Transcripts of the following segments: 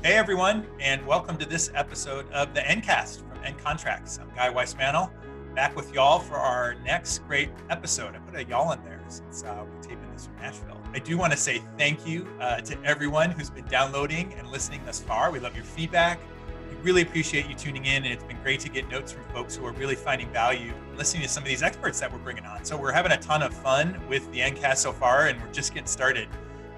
Hey everyone, and welcome to this episode of the Ncast from Ncontracts. I'm Guy Weissmantel, back with y'all for our next great episode. I put a y'all in there since we're taping this from Nashville. I do want to say thank you to everyone who's been downloading and listening thus far. We love your feedback. We really appreciate you tuning in, and it's been great to get notes from folks who are really finding value listening to some of these experts that we're bringing on. So we're having a ton of fun with the Ncast so far, and we're just getting started.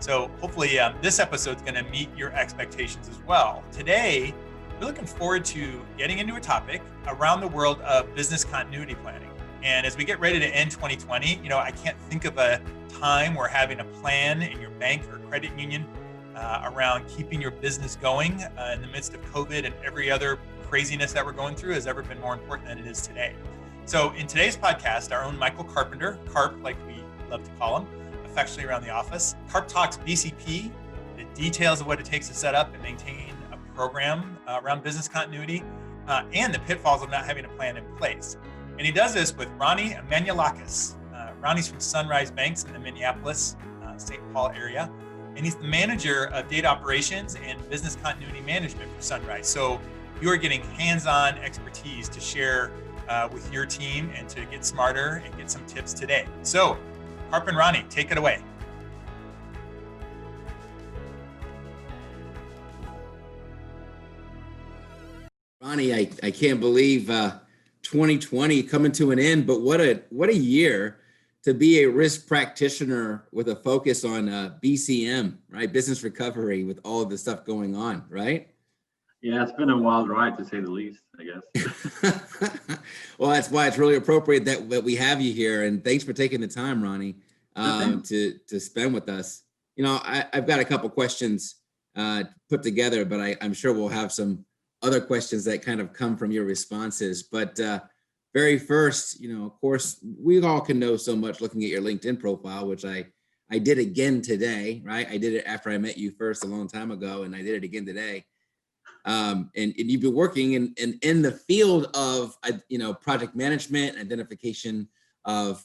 So hopefully this episode's going to meet your expectations as well. Today, we're looking forward to getting into a topic around the world of business continuity planning. And as we get ready to end 2020, I can't think of a time where having a plan in your bank or credit union around keeping your business going in the midst of COVID and every other craziness that we're going through has ever been more important than it is today. So in today's podcast, our own Michael Carpenter, Carp like we love to call him, affectionately around the office. Carp talks BCP, the details of what it takes to set up and maintain a program around business continuity, and the pitfalls of not having a plan in place. And he does this with Ronnie Emmanoulakis. Ronnie's from Sunrise Banks in the Minneapolis, St. Paul area, and he's the manager of data operations and business continuity management for Sunrise. So you are getting hands-on expertise to share with your team and to get smarter and get some tips today. So Carp and Ronnie, take it away. Ronnie, I can't believe 2020 coming to an end, but what a year to be a risk practitioner with a focus on BCM, right? Business recovery with all of the stuff going on, right? Yeah, it's been a wild ride to say the least, I guess. Well, that's why it's really appropriate that we have you here, and thanks for taking the time, Ronnie, to spend with us. I've got a couple questions put together, but I'm sure we'll have some other questions that kind of come from your responses. But very first, of course, we all can know so much looking at your LinkedIn profile, which I did again today, right? I did it after I met you first a long time ago, and I did it again today. And you've been working in the field of project management, identification of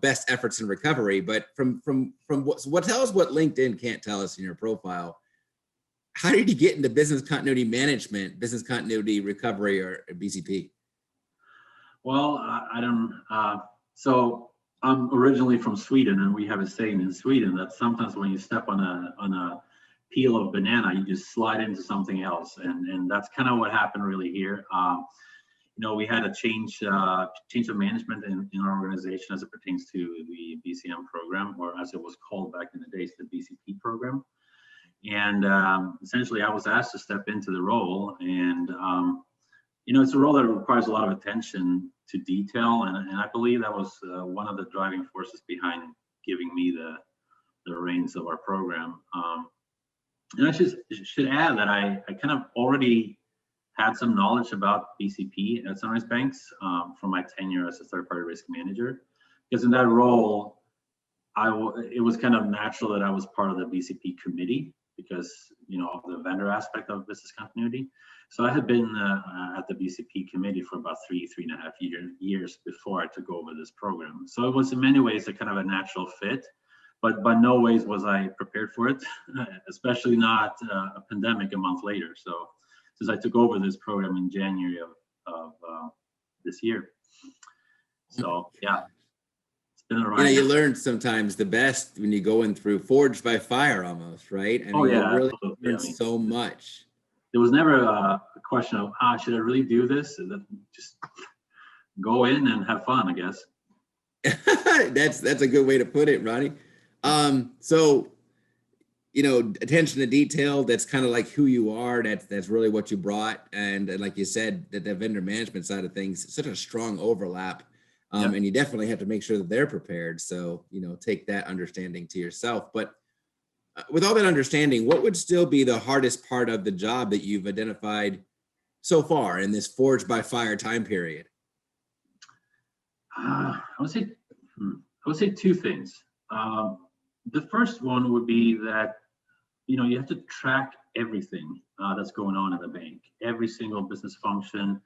best efforts in recovery. But from what tell us what LinkedIn can't tell us in your profile, how did you get into business continuity management, business continuity recovery, or BCP? Well, so I'm originally from Sweden, and we have a saying in Sweden that sometimes when you step on a peel of banana, you just slide into something else, and that's kind of what happened really here. We had a change of management in our organization as it pertains to the BCM program, or as it was called back in the days, the BCP program. And essentially, I was asked to step into the role, and it's a role that requires a lot of attention to detail, and I believe that was one of the driving forces behind giving me the reins of our program. And I should add that I kind of already had some knowledge about BCP at Sunrise Banks from my tenure as a third-party risk manager, because in that role, it was kind of natural that I was part of the BCP committee because of the vendor aspect of business continuity. So I had been at the BCP committee for about three and a half years before I took over this program. So it was in many ways a kind of a natural fit. But by no ways was I prepared for it, especially not a pandemic a month later. So since I took over this program in January of this year. So yeah, it's been a ride. You learn sometimes the best when you go in through forged by fire almost, right? I mean, yeah, you really learn so much. There was never a question of, should I really do this? Just go in and have fun, I guess. That's a good way to put it, Ronnie. So, attention to detail, that's kind of like who you are. That's really what you brought. And like you said, that the vendor management side of things, such a strong overlap. And you definitely have to make sure that they're prepared. So, take that understanding to yourself. But with all that understanding, what would still be the hardest part of the job that you've identified so far in this forged by fire time period? I would say two things. The first one would be that, you have to track everything that's going on in the bank, every single business function,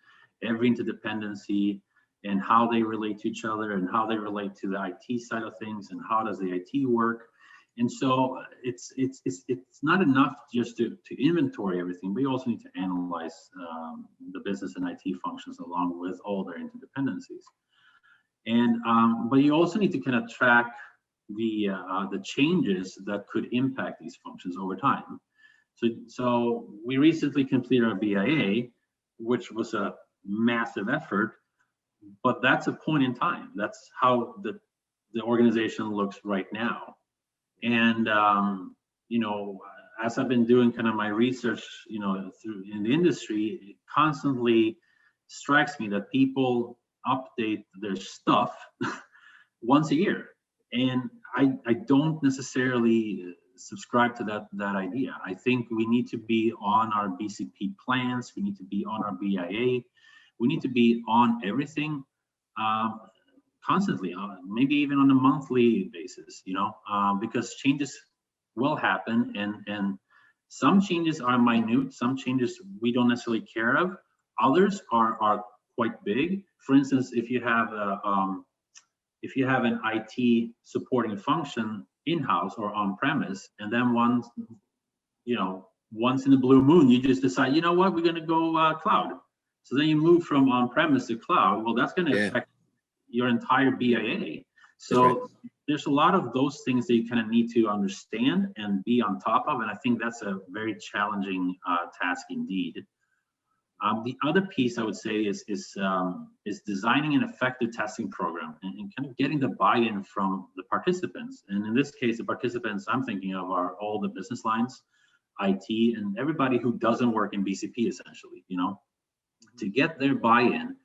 every interdependency, and how they relate to each other and how they relate to the IT side of things and how does the IT work. And so it's not enough just to inventory everything. We also need to analyze the business and IT functions along with all their interdependencies. And but you also need to kind of track the changes that could impact these functions over time. So we recently completed our BIA, which was a massive effort, but that's a point in time. That's how the organization looks right now. And you know, as I've been doing kind of my research, you know, through in the industry, it constantly strikes me that people update their stuff once a year, and I don't necessarily subscribe to that idea. I think we need to be on our BCP plans. We need to be on our BIA. We need to be on everything constantly, maybe even on a monthly basis, you know, because changes will happen, and some changes are minute, some changes we don't necessarily care of. Others are quite big. For instance, if you have an IT supporting function in-house or on-premise, and then once in a blue moon, you just decide, you know what, we're going to go cloud. So then you move from on-premise to cloud. Well, that's going to affect your entire BIA. So there's a lot of those things that you kind of need to understand and be on top of. And I think that's a very challenging task indeed. The other piece I would say is designing an effective testing program and kind of getting the buy-in from the participants. And in this case, the participants I'm thinking of are all the business lines, IT, and everybody who doesn't work in BCP essentially, you know, to get their buy-in.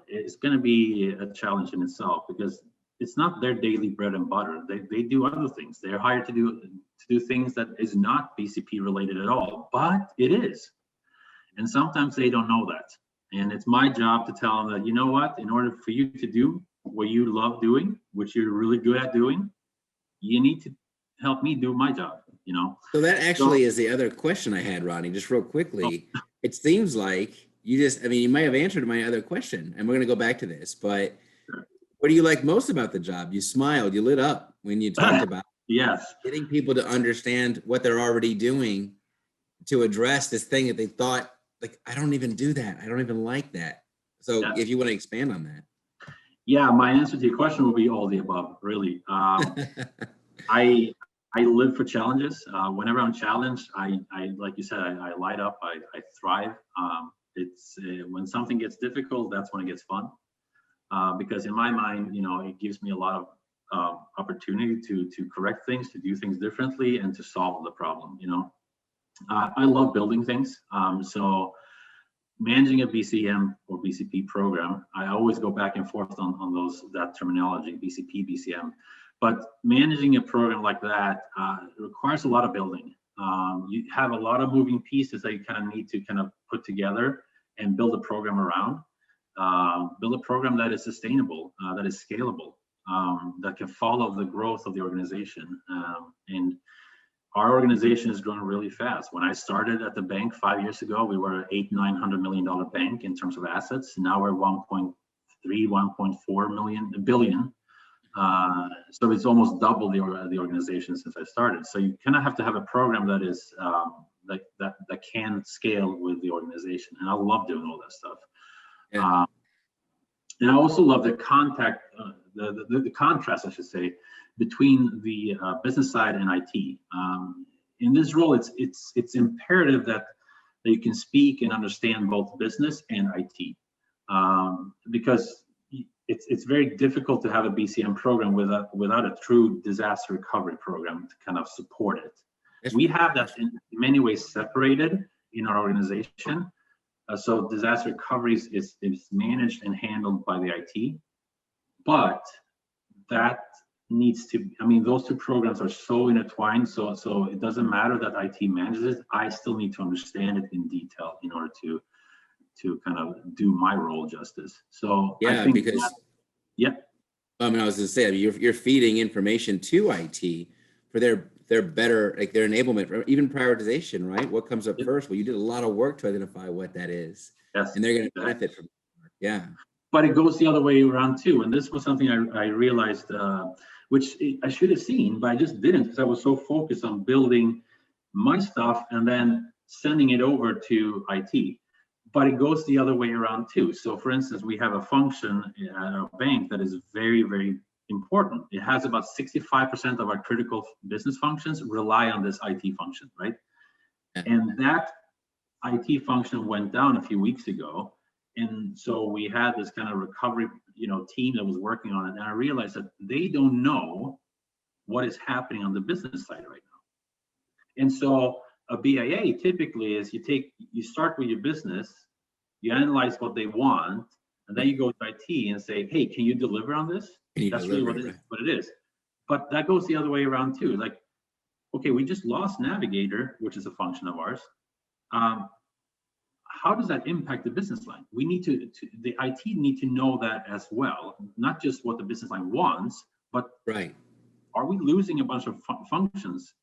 It's going to be a challenge in itself because it's not their daily bread and butter. They do other things. They're hired to do things that is not BCP related at all, but it is. And sometimes they don't know that. And it's my job to tell them that, you know what, in order for you to do what you love doing, which you're really good at doing, you need to help me do my job, you know? So that actually is the other question I had, Ronnie, just real quickly. It seems like you might have answered my other question, and we're going to go back to this, but what do you like most about the job? You smiled, you lit up when you talked about getting people to understand what they're already doing to address this thing that they thought, like, I don't even do that. I don't even like that. So if you want to expand on that. Yeah, my answer to your question will be all the above, really. I live for challenges. Whenever I'm challenged, I like you said, I light up, I thrive. It's when something gets difficult, that's when it gets fun. Because in my mind, you know, it gives me a lot of opportunity to correct things, to do things differently, and to solve the problem, you know. I love building things. So managing a BCM or BCP program, I always go back and forth on that terminology, BCP, BCM. But managing a program like that requires a lot of building. You have a lot of moving pieces that you kind of need to kind of put together and build a program around. Build a program that is sustainable, that is scalable, that can follow the growth of the organization. And our organization is growing really fast. When I started at the bank 5 years ago, we were an $800-900 million bank in terms of assets. Now we're 1.3, 1.4 billion. So it's almost double the organization since I started. So you kind of have to have a program that is that can scale with the organization. And I love doing all that stuff. Yeah. And I also love the the contrast, I should say, between the business side and IT. In this role, it's imperative that you can speak and understand both business and IT, because it's very difficult to have a BCM program without a true disaster recovery program to kind of support it. We have that in many ways separated in our organization. So disaster recovery is managed and handled by the IT, but that needs to, I mean, those two programs are so intertwined, so it doesn't matter that IT manages it. I still need to understand it in detail in order to kind of do my role justice. So yeah, I think because I mean, I was going to say, I mean, you're feeding information to IT for their better, like their enablement, or even prioritization, right? What comes up first? Well, you did a lot of work to identify what that is, and they're going to benefit from it. Yeah. But it goes the other way around too. And this was something I realized which I should have seen, but I just didn't because I was so focused on building my stuff and then sending it over to IT. But it goes the other way around too. So for instance, we have a function at our bank that is very, very important. It has about 65% of our critical business functions rely on this IT function, right? And that IT function went down a few weeks ago. And so we had this kind of recovery, team that was working on it. And I realized that they don't know what is happening on the business side right now. And so a BIA typically is you start with your business, you analyze what they want, and then you go to IT and say, hey, can you deliver on this? That's really what it is. But that goes the other way around too. Like, okay, we just lost Navigator, which is a function of ours. How does that impact the business line? We need the IT need to know that as well, not just what the business line wants, but are we losing a bunch of functions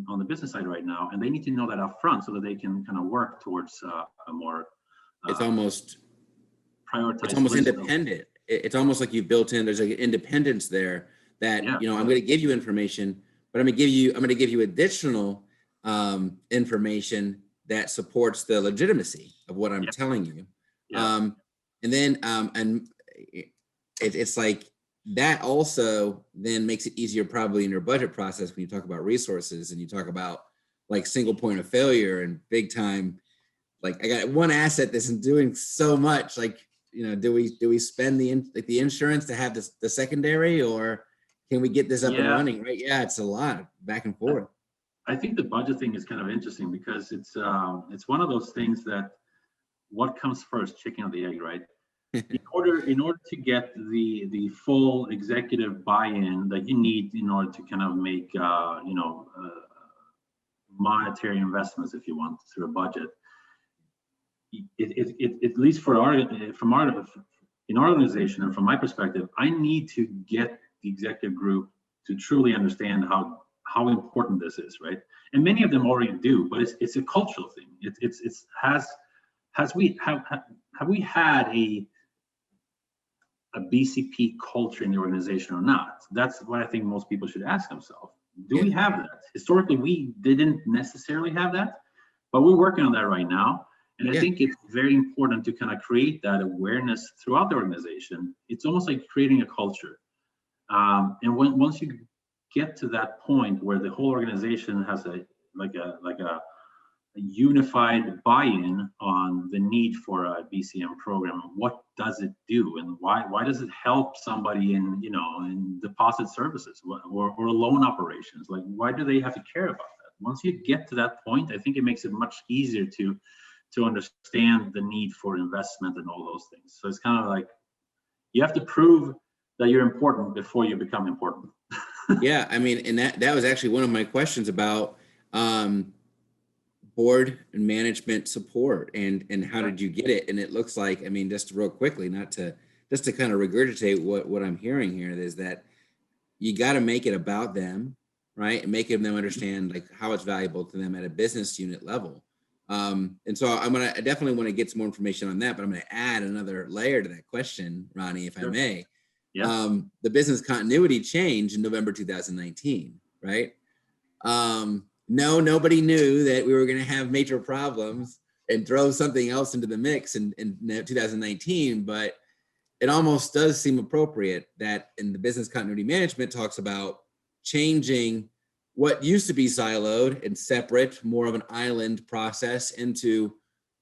on the business side right now? And they need to know that up front so that they can kind of work towards a more it's almost prioritized. It's almost independent. It's almost like you've built in. There's like an independence there that I'm going to give you information, but I'm going to give you additional information that supports the legitimacy of what I'm telling you. And then it's like that also then makes it easier probably in your budget process when you talk about resources and you talk about like single point of failure and big time. Like I got one asset that's doing so much. Like, do we spend the insurance to have the secondary, or can we get this up and running? Right? Yeah, it's a lot back and forth. I think the budget thing is kind of interesting because it's one of those things that what comes first, chicken or the egg, right? In order to get the full executive buy-in that you need in order to kind of make monetary investments, if you want, through a budget. It at least in our organization and from my perspective, I need to get the executive group to truly understand how important this is, right? And many of them already do, but it's a cultural thing. Have we had a BCP culture in the organization or not? That's what I think most people should ask themselves. Do we have that? Historically, we didn't necessarily have that, but we're working on that right now. And I think it's very important to kind of create that awareness throughout the organization. It's almost like creating a culture. And once you get to that point where the whole organization has a unified buy-in on the need for a BCM program, what does it do, and why does it help somebody in deposit services or loan operations? Like, why do they have to care about that? Once you get to that point, I think it makes it much easier to understand the need for investment and all those things. So it's kind of like you have to prove that you're important before you become important. Yeah, I mean, and that was actually one of my questions about board and management support and how did you get it? And it looks like, I mean, just real quickly, just to kind of regurgitate what I'm hearing here is that you got to make it about them, right? And making them understand like how it's valuable to them at a business unit level. And so I definitely want to get some more information on that, but I'm going to add another layer to that question, Ronnie, if I may. Yeah. The business continuity changed in November 2019, right? Nobody knew that we were going to have major problems and throw something else into the mix in 2019, but it almost does seem appropriate that in the business continuity management talks about changing what used to be siloed and separate, more of an island process into,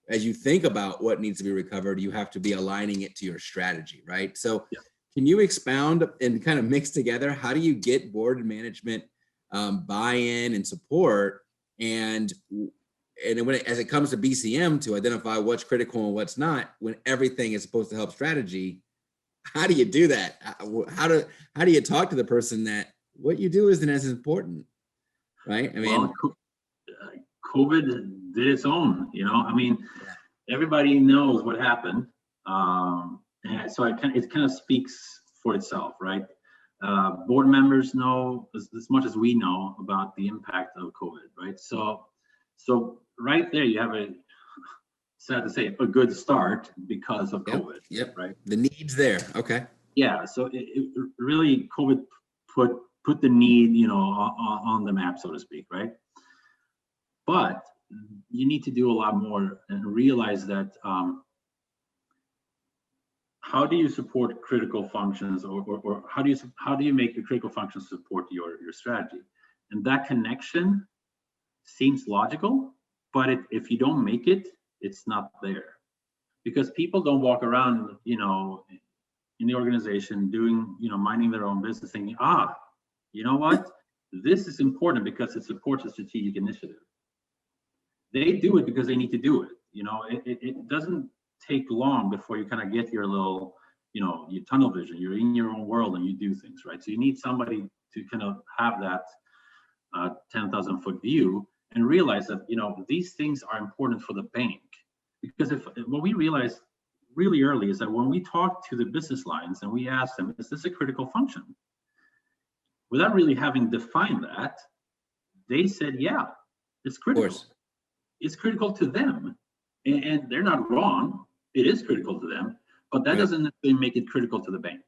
as you think about what needs to be recovered, you have to be aligning it to your strategy, right? So can you expound and kind of mix together, how do you get board and management buy-in and support, and as it comes to BCM to identify what's critical and what's not, when everything is supposed to help strategy, how do you do that? How do you talk to the person that what you do isn't as important? Right. I mean, COVID did its own, I mean, everybody knows what happened. And so it kind of speaks for itself, right? Board members know as much as we know about the impact of COVID, right? So right there, you have sad to say, a good start because of COVID. Yep. Right. The needs there. Okay. Yeah. So it really, COVID put put the need, on the map, so to speak, right? But you need to do a lot more and realize that how do you support critical functions, or how do you make the critical functions support your strategy? And that connection seems logical, but if you don't make it, it's not there, because people don't walk around, in the organization doing, minding their own business, thinking, you know what, this is important because it supports a strategic initiative. They do it because they need to do it. It doesn't take long before you kind of get your little, your tunnel vision. You're in your own world and you do things, right? So you need somebody to kind of have that 10,000 foot view and realize that, these things are important for the bank. Because what we realized really early is that when we talk to the business lines and we ask them, is this a critical function? Without really having defined that, they said, yeah, it's critical. Of course. It's critical to them, and they're not wrong. It is critical to them, but that doesn't necessarily make it critical to the bank.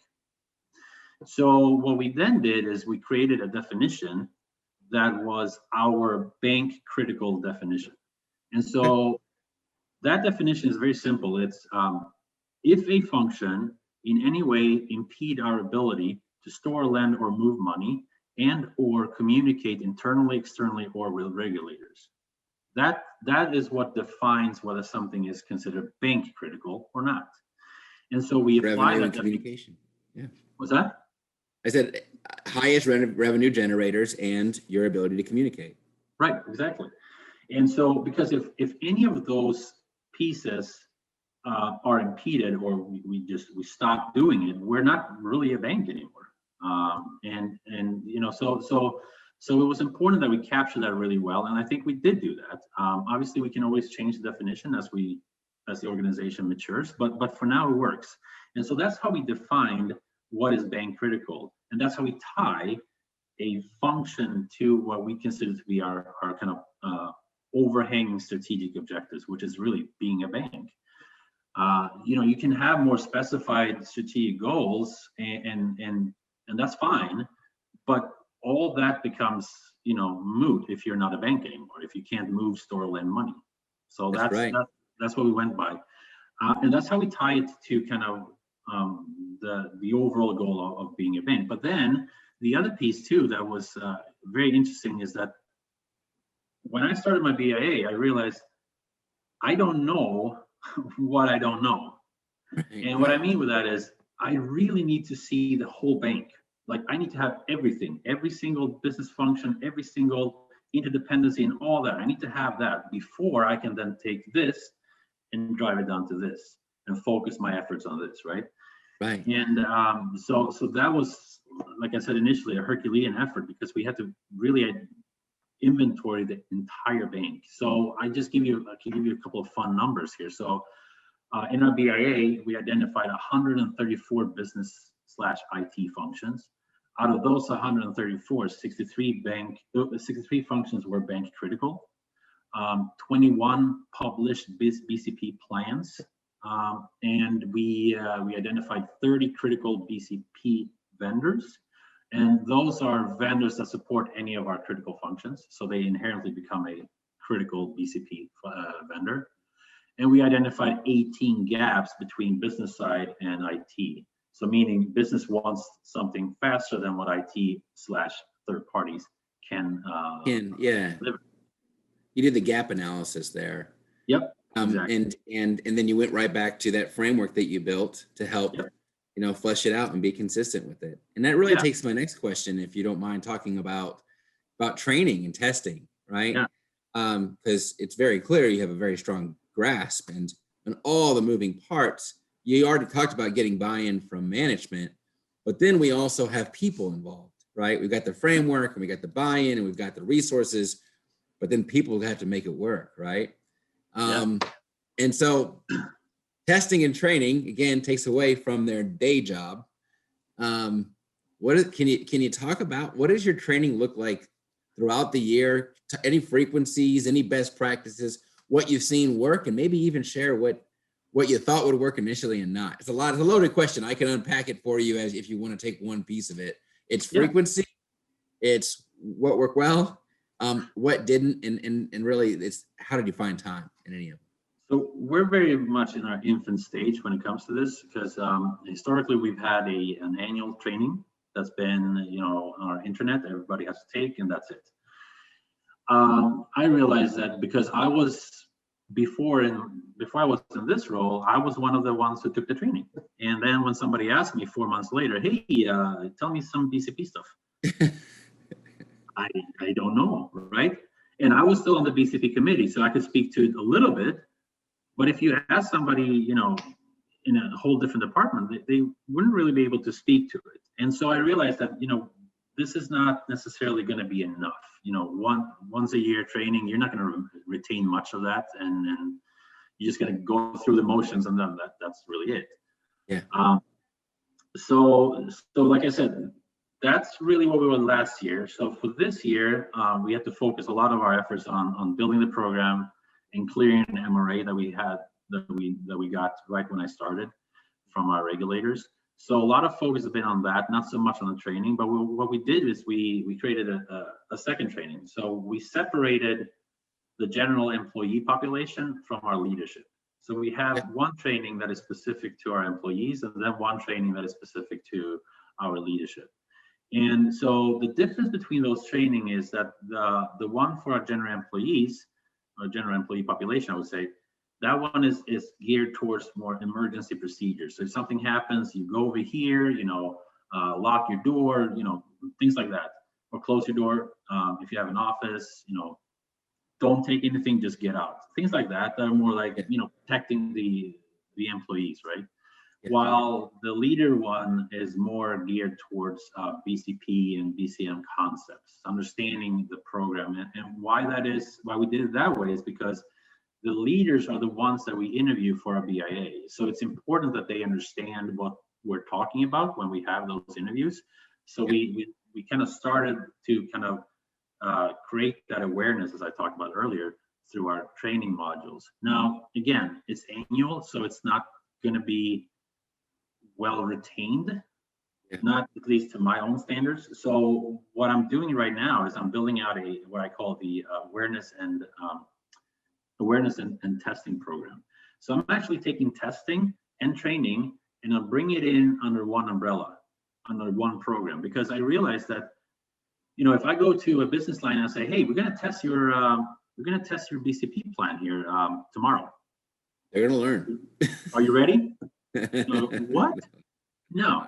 So what we then did is we created a definition that was our bank critical definition. And so that definition is very simple. It's if a function in any way impede our ability to store, lend, or move money and or communicate internally, externally, or with regulators. That is what defines whether something is considered bank critical or not. And so we apply that communication. Yeah. What's that? I said highest revenue generators and your ability to communicate. Right, exactly. And so because if any of those pieces are impeded, or we stop doing it, we're not really a bank anymore. So it was important that we capture that really well, and I think we did do that. Obviously, we can always change the definition as the organization matures, but for now it works. And so that's how we defined what is bank critical, and that's how we tie a function to what we consider to be our kind of overhanging strategic objectives, which is really being a bank. You can have more specified strategic goals, and that's fine, but all that becomes, moot if you're not a bank anymore, if you can't move, store, lend money. So that's what we went by. And that's how we tie it to kind of the overall goal of being a bank. But then the other piece too that was very interesting is that when I started my BIA, I realized I don't know what I don't know. And what I mean with that is I really need to see the whole bank. Like I need to have everything, every single business function, every single interdependency and all that. I need to have that before I can then take this and drive it down to this and focus my efforts on this, right? Right. And so that was, like I said initially, a Herculean effort because we had to really inventory the entire bank. So I can give you a couple of fun numbers here. So in our BIA, we identified 134 business/IT functions. Out of those 134, 63 functions were bank critical. 21 published BCP plans, and we identified 30 critical BCP vendors, and those are vendors that support any of our critical functions, so they inherently become a critical BCP vendor. And we identified 18 gaps between business side and IT. So meaning business wants something faster than what IT/third parties can deliver. You did the gap analysis there. Yep. Exactly. And then you went right back to that framework that you built to help, flesh it out and be consistent with it. And that really takes my next question, if you don't mind talking about training and testing, right? Yeah. Because it's very clear you have a very strong grasp and all the moving parts. You already talked about getting buy-in from management, but then we also have people involved, right? We've got the framework and we got the buy-in and we've got the resources, but then people have to make it work, right? And so testing and training, again, takes away from their day job. Can you talk about what does your training look like throughout the year? Any frequencies, any best practices, what you've seen work, and maybe even share what you thought would work initially and not. It's a loaded question. I can unpack it for you as if you want to take one piece of it. It's frequency, It's what worked well, what didn't, and really it's how did you find time in any of them? So we're very much in our infant stage when it comes to this, because historically we've had an annual training that's been, on our internet that everybody has to take, and that's it. I realized that because I was before I was in this role, I was one of the ones who took the training. And then when somebody asked me 4 months later, hey, tell me some BCP stuff. I don't know, right? And I was still on the BCP committee, so I could speak to it a little bit. But if you ask somebody, in a whole different department, they wouldn't really be able to speak to it. And so I realized that, this is not necessarily going to be enough. Once a year training, you're not going to retain much of that, and you're just going to go through the motions, and then that's really it. Yeah. So like I said, that's really what we were last year. So for this year, we had to focus a lot of our efforts on building the program and clearing an MRA that we got right when I started from our regulators. So a lot of focus has been on that, not so much on the training. But what we did is we created a second training. So we separated the general employee population from our leadership. So we have one training that is specific to our employees, and then one training that is specific to our leadership. And so the difference between those training is that the one for our general employees, or general employee population, I would say, that one is geared towards more emergency procedures. So if something happens, you go over here, lock your door, things like that, or close your door. If you have an office, don't take anything, just get out. Things like that are more like, protecting the employees, right? Yeah. While the leader one is more geared towards BCP and BCM concepts, understanding the program. And why we did it that way is because the leaders are the ones that we interview for our BIA. So it's important that they understand what we're talking about when we have those interviews. So we kind of started to kind of create that awareness, as I talked about earlier, through our training modules. Now, again, it's annual, so it's not going to be well retained, not at least to my own standards. So what I'm doing right now is I'm building out what I call the awareness and testing program. So I'm actually taking testing and training, and I'm bringing it in under one umbrella, under one program, because I realized that, if I go to a business line and I say, hey, we're going to test your BCP plan here tomorrow. They're going to learn. Are you ready? What? No.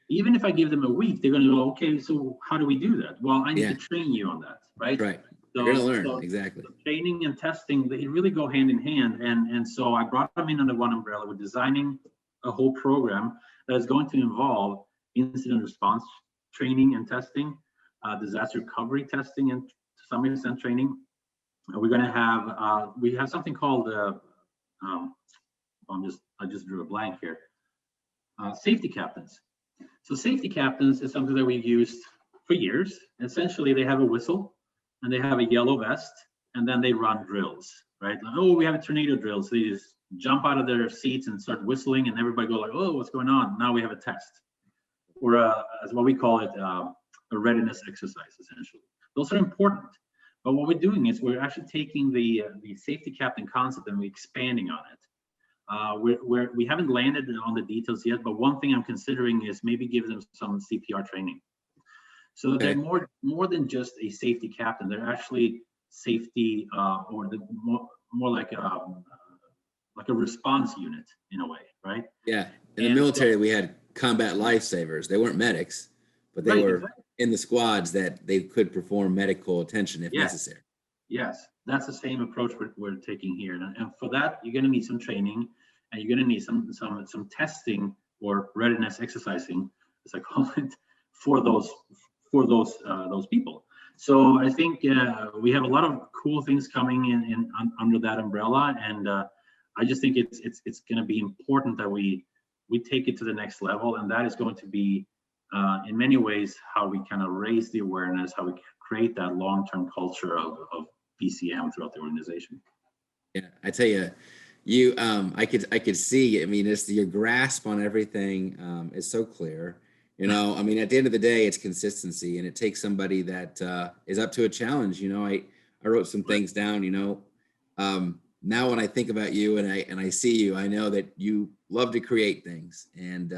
Even if I give them a week, they're going to go, okay, so how do we do that? Well, I need to train you on that, right? Right. So, they're going to learn, exactly. Training and testing, they really go hand in hand. And so I brought them in under one umbrella. We're designing a whole program that is going to involve incident response training and testing, disaster recovery testing, and to some extent training. We're going to have, we have something called, I just drew a blank here. Safety captains. So safety captains is something that we've used for years. Essentially, they have a whistle and they have a yellow vest, and then they run drills, right? Like, oh, we have a tornado drill. So they just jump out of their seats and start whistling, and everybody go like, oh, what's going on? Now we have a test. Or as what we call it, a readiness exercise, essentially. Those are important. But what we're doing is we're actually taking the safety captain concept and we're expanding on it. We haven't landed on the details yet, but one thing I'm considering is maybe give them some CPR training. So they're more than just a safety captain. They're actually safety or more like a response unit in a way, right? Yeah. In the military, we had combat lifesavers. They weren't medics, but they were in the squads that they could perform medical attention if necessary. Yes, that's the same approach we're taking here. And for that, you're going to need some training, and you're going to need some testing or readiness exercising, as I call it, for those people. So I think we have a lot of cool things coming in under that umbrella, and I just think it's going to be important that we take it to the next level, and that is going to be in many ways how we kind of raise the awareness, how we create that long-term culture of BCM throughout the organization. Yeah, I tell you, I could see. I mean, it's your grasp on everything is so clear. You know, I mean, at the end of the day, it's consistency, and it takes somebody that is up to a challenge. You know, I wrote some things down, you know. Now when I think about you and I see you, I know that you love to create things, and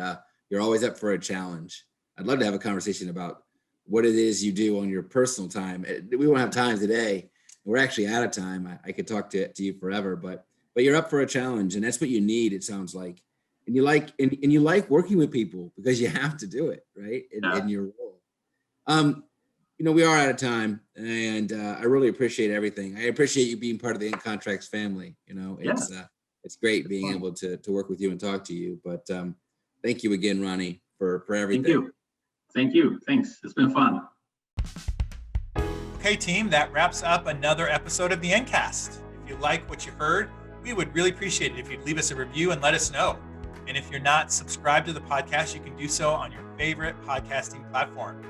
you're always up for a challenge. I'd love to have a conversation about what it is you do on your personal time. We won't have time today. We're actually out of time. I could talk to you forever, but you're up for a challenge, and that's what you need, it sounds like. And you like working with people because you have to do it, right? In your role. You know, we are out of time, and I really appreciate everything. I appreciate you being part of the Ncontracts family. You know, it's great being able to work with you and talk to you. But thank you again, Ronnie, for everything. Thank you. Thanks. It's been fun. Okay, team, that wraps up another episode of the Ncast. If you like what you heard, we would really appreciate it if you'd leave us a review and let us know. And if you're not subscribed to the podcast, you can do so on your favorite podcasting platform.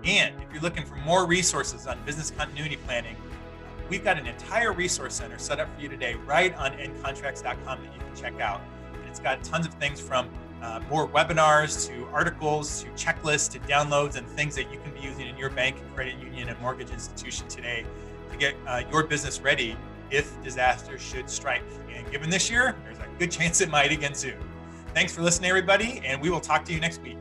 And if you're looking for more resources on business continuity planning, we've got an entire resource center set up for you today right on ncontracts.com that you can check out. And it's got tons of things from more webinars to articles to checklists to downloads and things that you can be using in your bank and credit union and mortgage institution today to get your business ready if disaster should strike. And given this year, there's a good chance it might again soon. Thanks for listening, everybody, and we will talk to you next week.